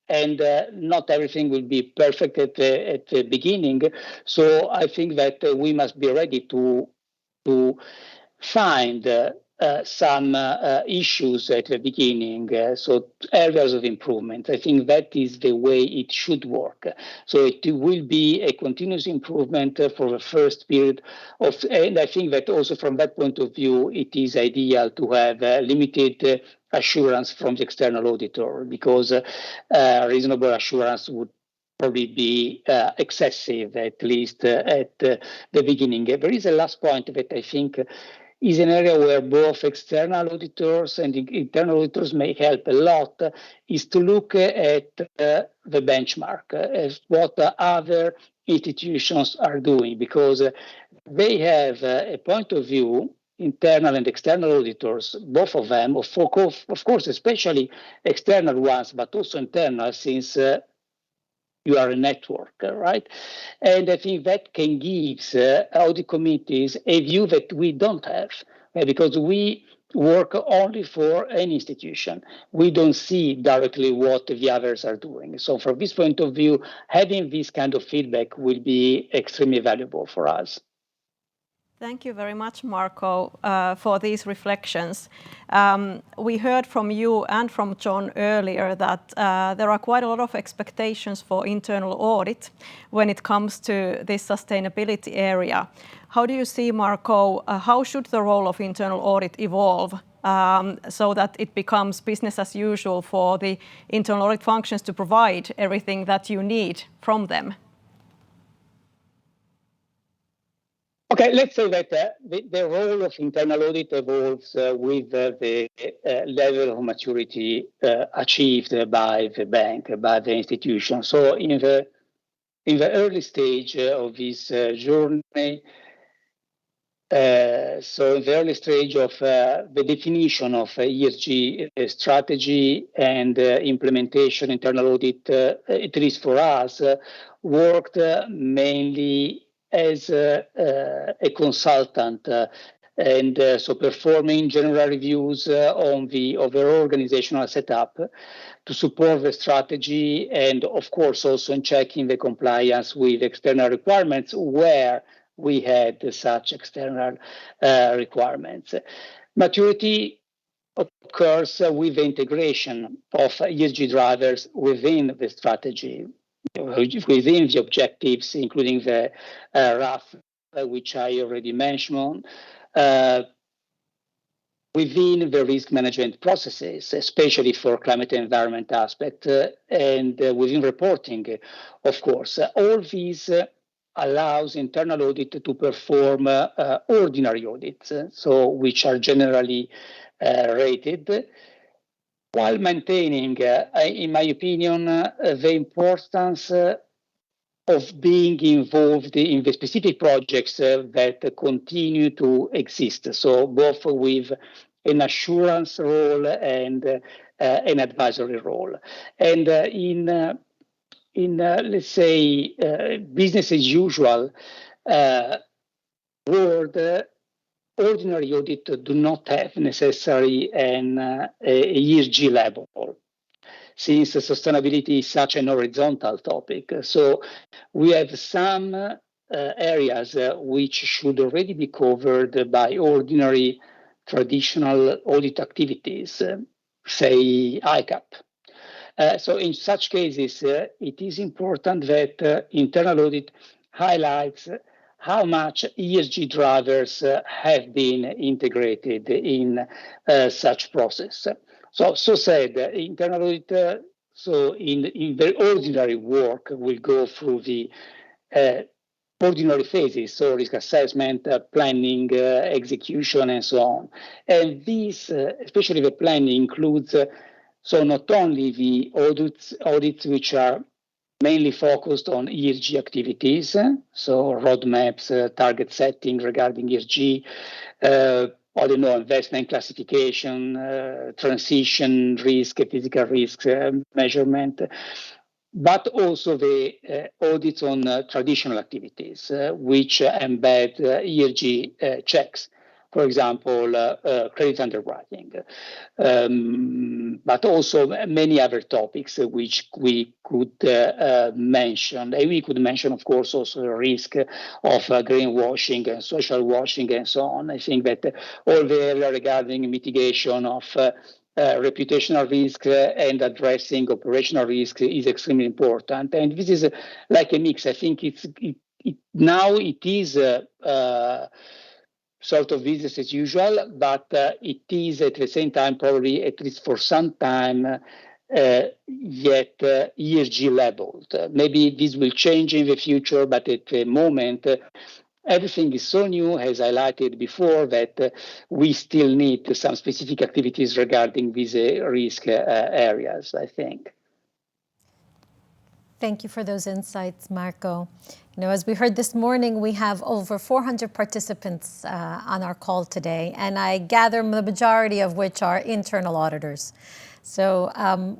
and not everything will be perfect at the beginning. So I think that we must be ready to find some issues at the beginning, so areas of improvement. I think that is the way it should work. So it will be a continuous improvement for the first period of, and I think that also from that point of view, it is ideal to have limited assurance from the external auditor, because reasonable assurance would probably be excessive, at least at the beginning. There is a last point that I think is an area where both external auditors and internal auditors may help a lot, is to look at the benchmark, as what other institutions are doing, because they have a point of view, internal and external auditors, both of them, of course, especially external ones, but also internal, since you are a network, right? And I think that can give audit committees a view that we don't have, because we work only for an institution. We don't see directly what the others are doing. So from this point of view, having this kind of feedback will be extremely valuable for us. Thank you very much, Marco, for these reflections. We heard from you and from John earlier that there are quite a lot of expectations for internal audit when it comes to this sustainability area. How do you see, Marco, how should the role of internal audit evolve so that it becomes business as usual for the internal audit functions to provide everything that you need from them? Okay, let's say that the role of internal audit evolves with the level of maturity achieved by the bank, by the institution. So in the early stage of this journey, so in the early stage of the definition of ESG strategy and implementation, internal audit, at least for us, worked mainly as a consultant and so performing general reviews on the overall organizational setup to support the strategy, and of course also in checking the compliance with external requirements where we had such external requirements. Maturity occurs with the integration of ESG drivers within the strategy, within the objectives, including the RAF, which I already mentioned, within the risk management processes, especially for climate and environment aspect, and within reporting, of course. All these allows internal audit to perform ordinary audits, so which are generally rated, while maintaining, in my opinion, the importance of being involved in the specific projects that continue to exist. So both with an assurance role and an advisory role. And in let's say, business as usual world, ordinary audit do not have necessarily an ESG level, since sustainability is such an horizontal topic. So we have some areas which should already be covered by ordinary traditional audit activities, say ICAP. So in such cases, it is important that internal audit highlights how much ESG drivers have been integrated in such process. So said, internal audit, so in the ordinary work, will go through the ordinary phases, so risk assessment, planning, execution, and so on. And these, especially the planning, includes so not only the audits which are mainly focused on ESG activities, so roadmaps, target setting regarding ESG, I don't know, investment classification, transition risk, physical risk measurement, but also the audits on traditional activities, which embed ESG checks. For example, credit underwriting, but also many other topics which we could mention. And we could mention, of course, also the risk of greenwashing and social washing and so on. I think that all the area regarding mitigation of reputational risk and addressing operational risk is extremely important. And this is like a mix. I think now it is sort of business as usual, but it is at the same time, probably at least for some time, yet ESG labeled. Maybe this will change in the future, but at the moment, everything is so new, as highlighted before, that we still need some specific activities regarding these risk areas, I think. Thank you for those insights, Marco. You know, as we heard this morning, we have over 400 participants on our call today, and I gather the majority of which are internal auditors. So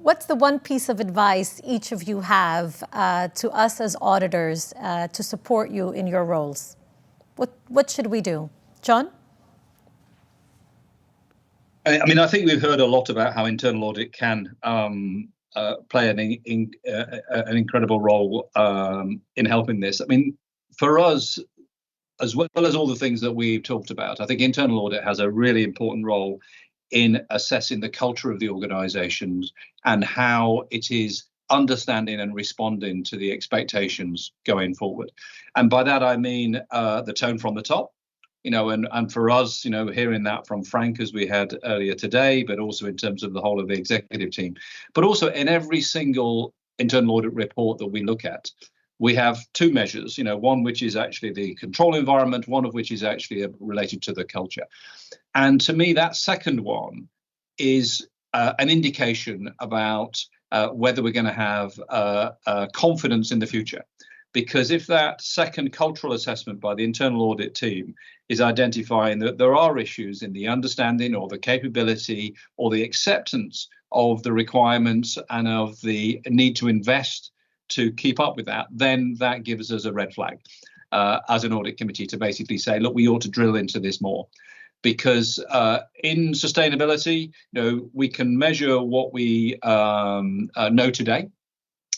what's the one piece of advice each of you have to us as auditors to support you in your roles? What should we do? John? I mean, I think we've heard a lot about how internal audit can play an incredible role in helping this. I mean, for us, as well as all the things that we've talked about, I think internal audit has a really important role in assessing the culture of the organizations and how it is understanding and responding to the expectations going forward. And by that, I mean the tone from the top. And for us, hearing that from Frank, as we had earlier today, but also in terms of the whole of the executive team, but also in every single internal audit report that we look at, we have two measures, one which is actually the control environment, one of which is actually related to the culture. And to me, that second one is an indication about whether we're going to have confidence in the future. Because if that second cultural assessment by the internal audit team is identifying that there are issues in the understanding or the capability or the acceptance of the requirements and of the need to invest to keep up with that, then that gives us a red flag as an audit committee to basically say, look, we ought to drill into this more. Because in sustainability, we can measure what we know today.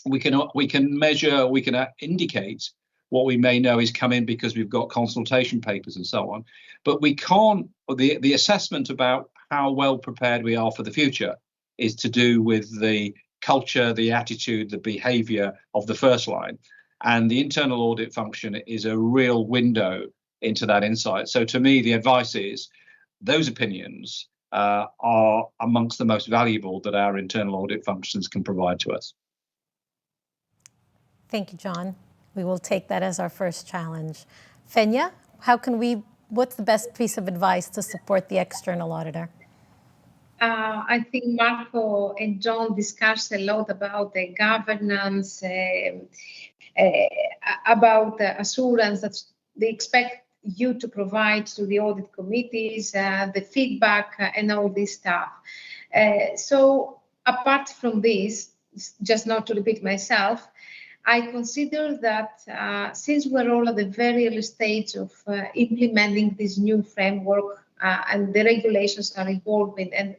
We can measure, we can indicate what we may know is coming because we've got consultation papers and so on. But we can't, the assessment about how well prepared we are for the future is to do with the culture, the attitude, the behavior of the first line. And the internal audit function is a real window into that insight. So to me, the advice is those opinions are amongst the most valuable that our internal audit functions can provide to us. Thank you, John. We will take that as our first challenge. Fenya, what's the best piece of advice to support the external auditor? I think Marco and John discussed a lot about the governance, about the assurance that they expect you to provide to the audit committees, the feedback, and all this stuff. So apart from this, just not to repeat myself, I consider that since we're all at the very early stage of implementing this new framework and the regulations are evolving, and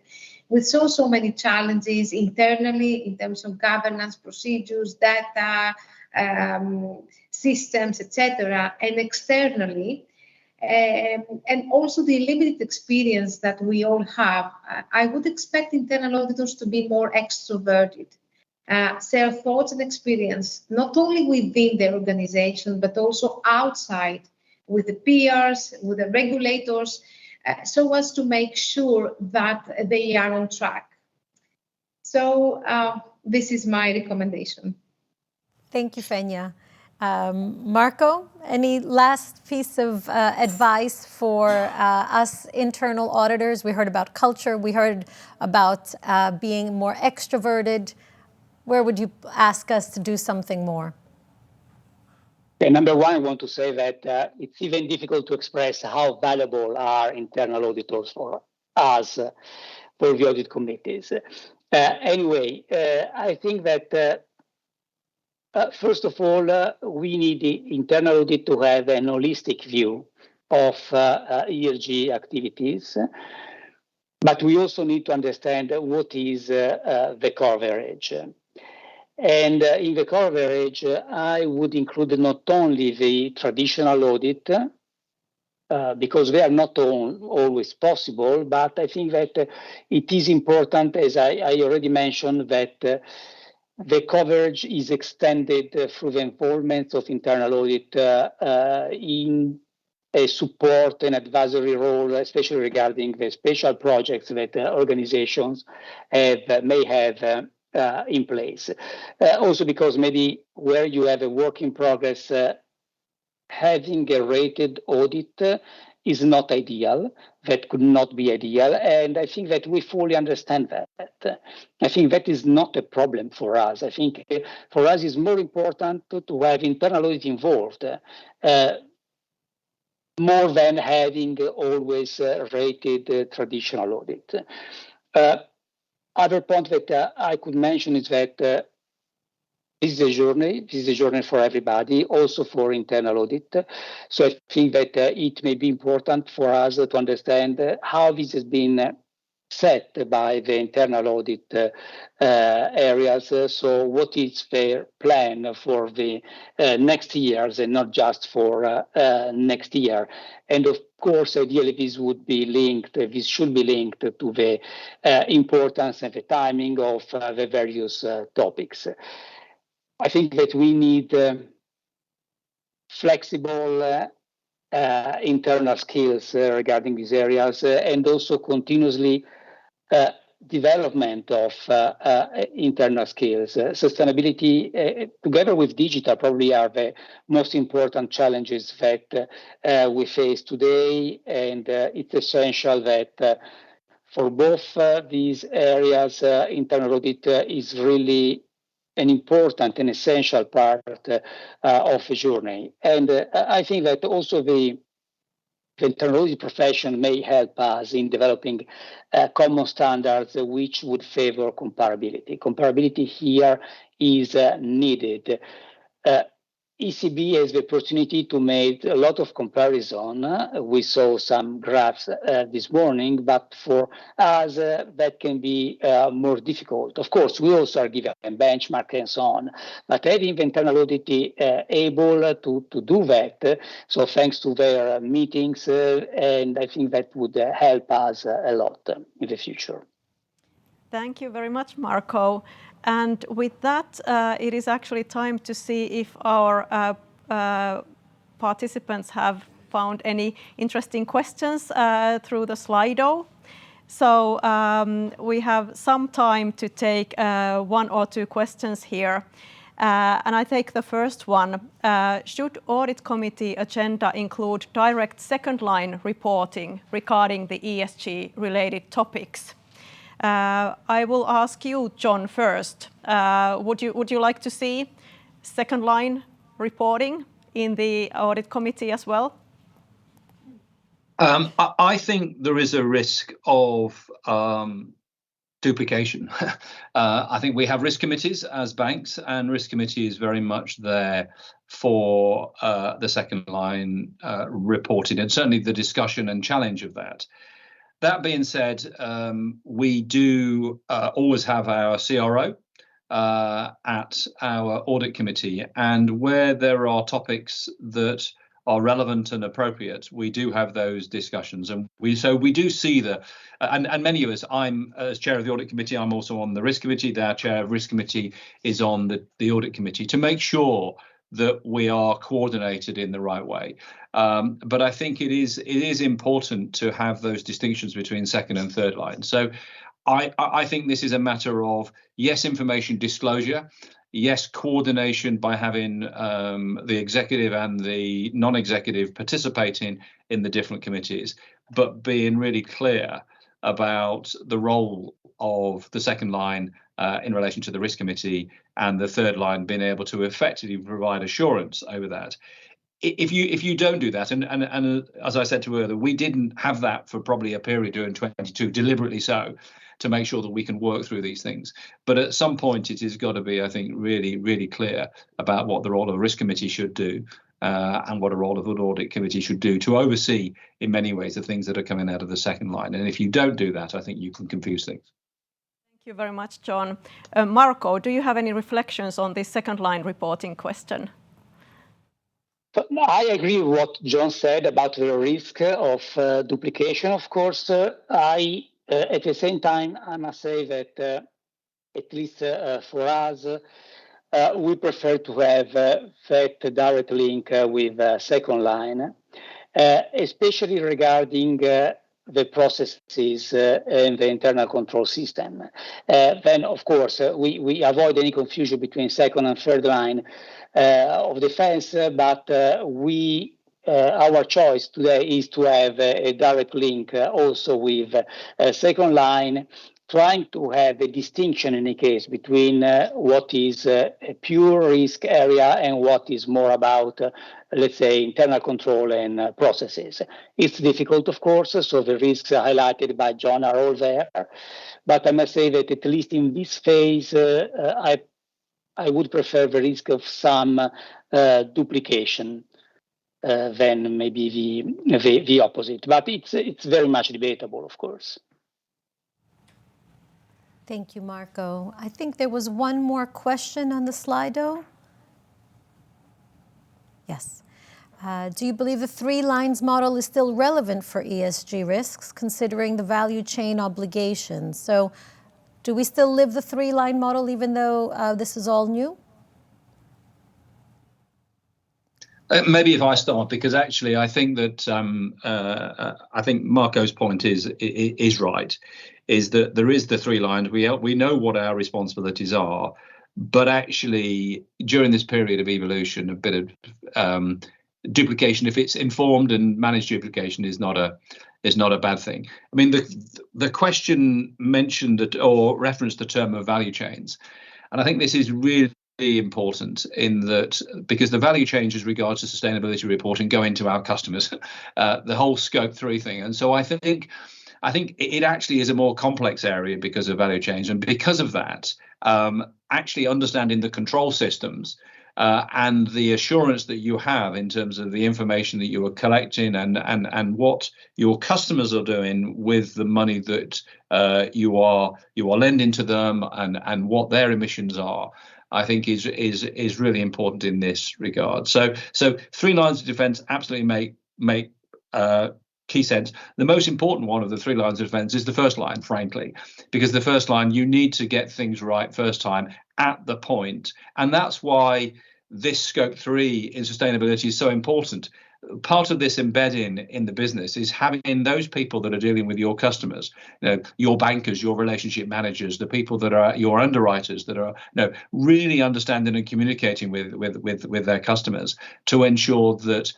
with so many challenges internally in terms of governance, procedures, data, systems, etc., and externally, and also the limited experience that we all have, I would expect internal auditors to be more extroverted. Share thoughts and experience, not only within the organization, but also outside with the peers, with the regulators, so as to make sure that they are on track. So this is my recommendation. Thank you, Fenya. Marco, any last piece of advice for us internal auditors? We heard about culture, we heard about being more extroverted. Where would you ask us to do something more? Okay, number one, I want to say that it's even difficult to express how valuable are internal auditors for us, for the audit committees. Anyway, I think that first of all, we need the internal audit to have an holistic view of ESG activities. But we also need to understand what is the coverage. And in the coverage, I would include not only the traditional audit, because they are not always possible, but I think that it is important, as I already mentioned, that the coverage is extended through the involvement of internal audit in a support and advisory role, especially regarding the special projects that organizations may have in place. Also because maybe where you have a work in progress, having a rated audit is not ideal. That could not be ideal. And I think that we fully understand that. I think that is not a problem for us. I think for us it's more important to have internal audit involved, more than having always rated traditional audit. Other point that I could mention is that this is a journey. This is a journey for everybody, also for internal audit. So I think that it may be important for us to understand how this has been set by the internal audit areas. So what is their plan for the next years and not just for next year? And of course, ideally, this would be linked, this should be linked to the importance and the timing of the various topics. I think that we need flexible internal skills regarding these areas and also continuously development of internal skills. Sustainability, together with digital, probably are the most important challenges that we face today. And it's essential that for both these areas, internal audit is really an important and essential part of the journey. And I think that also the internal audit profession may help us in developing common standards which would favor comparability. Comparability here is needed. ECB has the opportunity to make a lot of comparison. We saw some graphs this morning, but for us, that can be more difficult. Of course, we also are given benchmark and so on, but having the internal audit able to do that, so thanks to their meetings, and I think that would help us a lot in the future. Thank you very much, Marco. And with that, it is actually time to see if our participants have found any interesting questions through the Slido. So we have some time to take one or two questions here. And I take the first one. Should audit committee agenda include direct second line reporting regarding the ESG related topics? I will ask you, John, first. Would you like to see second line reporting in the audit committee as well? I think there is a risk of duplication. I think we have risk committees as banks, and risk committee is very much there for the second line reporting, and certainly the discussion and challenge of that. That being said, we do always have our CRO at our audit committee, and where there are topics that are relevant and appropriate, we do have those discussions, and we do see and many of us. I'm as chair of the audit committee. I'm also on the risk committee. Our chair of risk committee is on the audit committee to make sure that we are coordinated in the right way. But I think it is important to have those distinctions between second and third line. So I think this is a matter of, yes, information disclosure, yes, coordination by having the executive and the non-executive participating in the different committees, but being really clear about the role of the second line in relation to the risk committee, and the third line being able to effectively provide assurance over that. If you don't do that, and as I said to earlier, we didn't have that for probably a period during 2022, deliberately so, to make sure that we can work through these things. But at some point, it has got to be, I think, really, really clear about what the role of a risk committee should do, and what a role of an audit committee should do to oversee, in many ways, the things that are coming out of the second line. And if you don't do that, I think you can confuse things. Thank you very much, John. Marco, do you have any reflections on this second line reporting question? I agree with what John said about the risk of duplication. Of course, at the same time, I must say that at least for us, we prefer to have that direct link with second line, especially regarding the processes and the internal control system. Then, of course, we avoid any confusion between second and third line of defense, but our choice today is to have a direct link also with second line, trying to have a distinction in any case between what is a pure risk area and what is more about, let's say, internal control and processes. It's difficult, of course, so the risks highlighted by John are all there. But I must say that at least in this phase, I would prefer the risk of some duplication than maybe the opposite. But it's very much debatable, of course. Thank you, Marco. I think there was one more question on the Slido. Yes. Do you believe the 3 lines model is still relevant for ESG risks, considering the value chain obligations? So do we still live the 3-line model even though this is all new? Maybe if I start, because actually I think that I think Marco's point is right, is that there is the 3 lines. We know what our responsibilities are, but actually during this period of evolution, a bit of duplication, if it's informed and managed duplication, is not a bad thing. I mean, the question mentioned or referenced the term of value chains, and I think this is really important in that, because the value chains as regards to sustainability reporting go into our customers, the whole scope 3 thing. And so I think it actually is a more complex area because of value chains, and because of that, actually understanding the control systems and the assurance that you have in terms of the information that you are collecting and what your customers are doing with the money that you are lending to them and what their emissions are, I think is really important in this regard. So 3 lines of defence absolutely make key sense. The most important one of the 3 lines of defence is the first line, frankly, because the first line, you need to get things right first time at the point, and that's why this scope 3 in sustainability is so important. Part of this embedding in the business is having those people that are dealing with your customers, your bankers, your relationship managers, the people that are your underwriters, that are really understanding and communicating with their customers to ensure that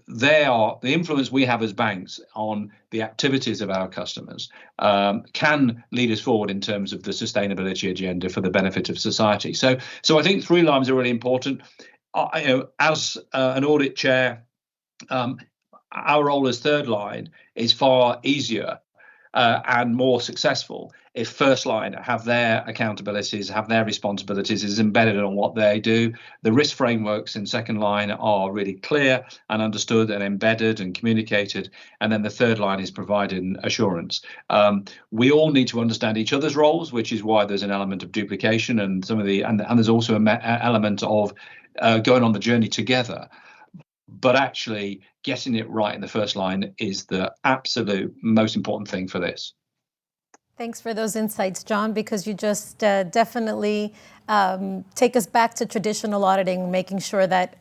the influence we have as banks on the activities of our customers can lead us forward in terms of the sustainability agenda for the benefit of society. So I think 3 lines are really important. As an audit chair, our role as 3rd line is far easier and more successful if first line have their accountabilities, have their responsibilities is embedded on what they do. The risk frameworks in 2nd line are really clear and understood and embedded and communicated, and then the 3rd line is providing assurance. We all need to understand each other's roles, which is why there's an element of duplication and there's also an element of going on the journey together. But actually getting it right in the first line is the absolute most important thing for this. Thanks for those insights, John, because you just definitely take us back to traditional auditing, making sure that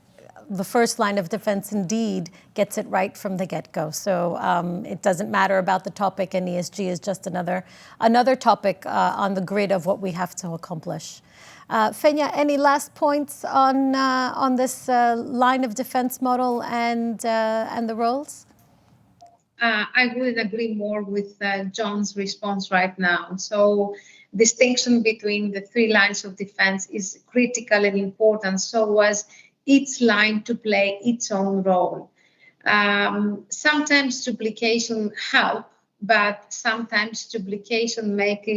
the first line of defense indeed gets it right from the get-go. So it doesn't matter about the topic, and ESG is just another topic on the grid of what we have to accomplish. Fenia, any last points on this line of defense model and the roles? I wouldn't agree more with John's response right now. So distinction between the 3 lines of defense is critical and important, so as each line to play its own role. Sometimes duplication help, but sometimes duplication make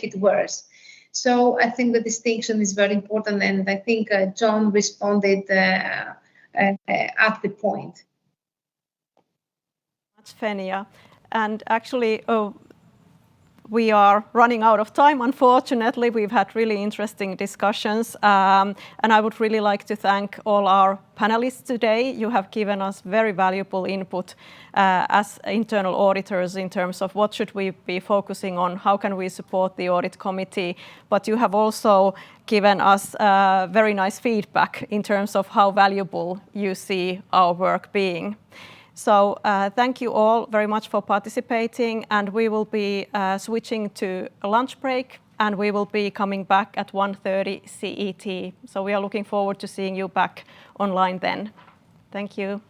it worse. So I think the distinction is very important, and I think John responded at the point. Fenia. And actually, we are running out of time, unfortunately. We've had really interesting discussions, and I would really like to thank all our panelists today. You have given us very valuable input as internal auditors in terms of what should we be focusing on, how can we support the audit committee, but you have also given us very nice feedback in terms of how valuable you see our work being. So thank you all very much for participating, and we will be switching to a lunch break, and we will be coming back at 1:30 CET. So we are looking forward to seeing you back online then. Thank you.